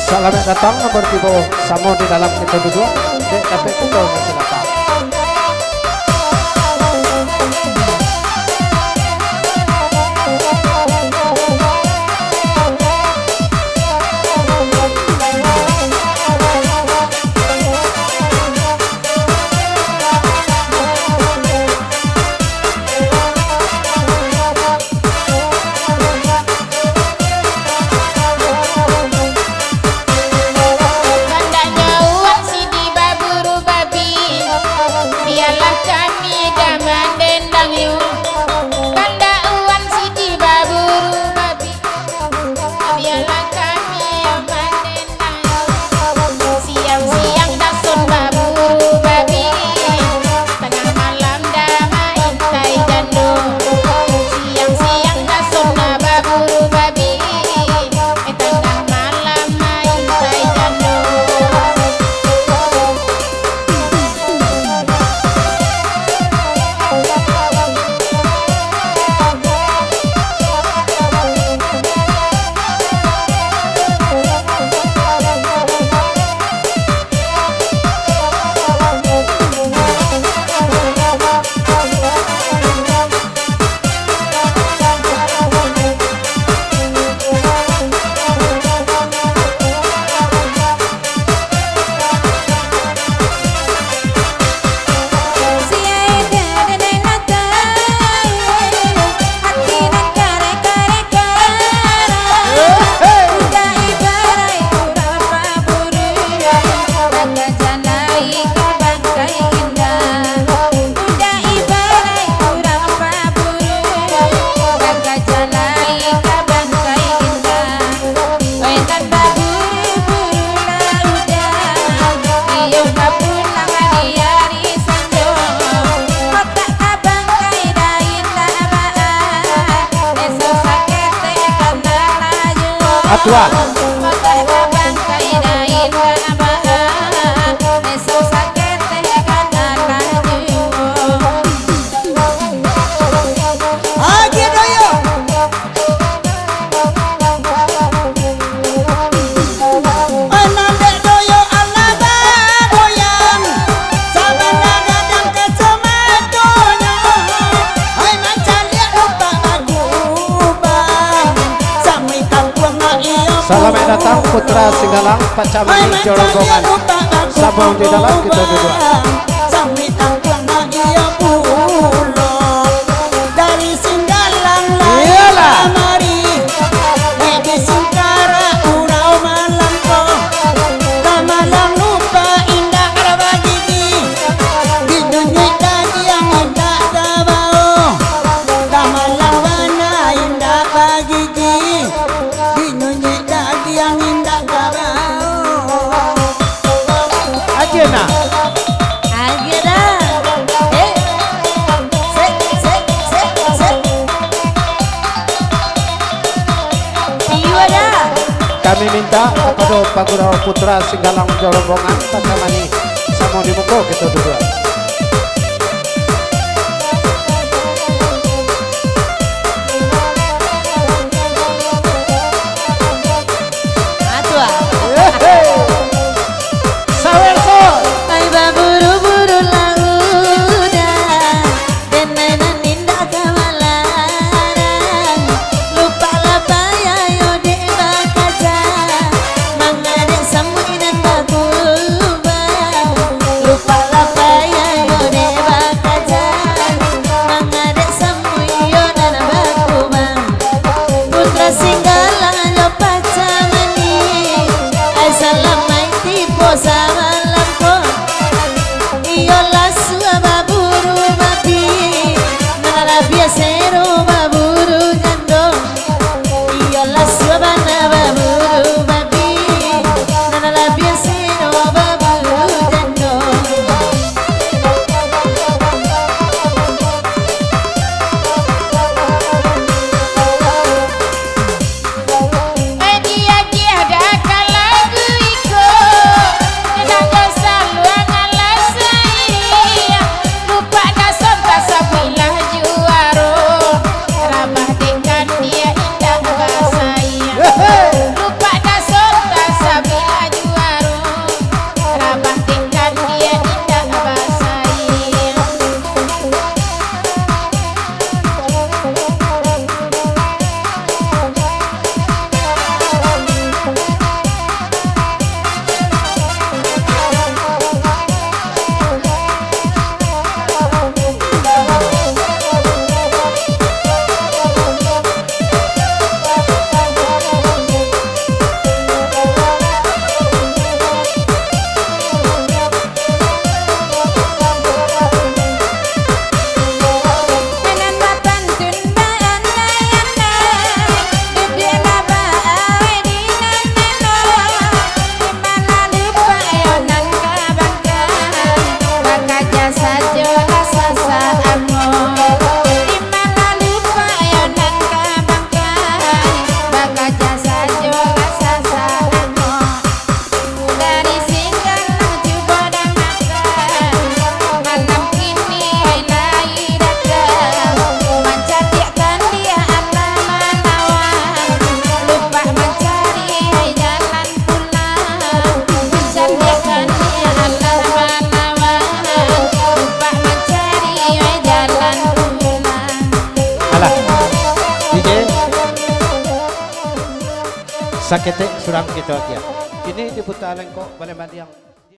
Selamat datang nomor tipe Samo di dalam kita duduk di tapi kita masih datang. Dua. Selamat datang Putra Singgalang Pak Camani Joronggongan. Sabung di dalam kita duduk. Dari Singgalang lah mari di Singkara urau malamko tamalang lupa indah arbagigi di dunia tadi yang indah tabao tamalang wana indah bagigi di dunia yang indah tabao Agena kami minta kepada Pak Guru Putra Singgalang Joronggongan Pak Camani sama di muka kita duduk. Lupa lapaya sakit surang kita kia. Ini diputalan ko balik yang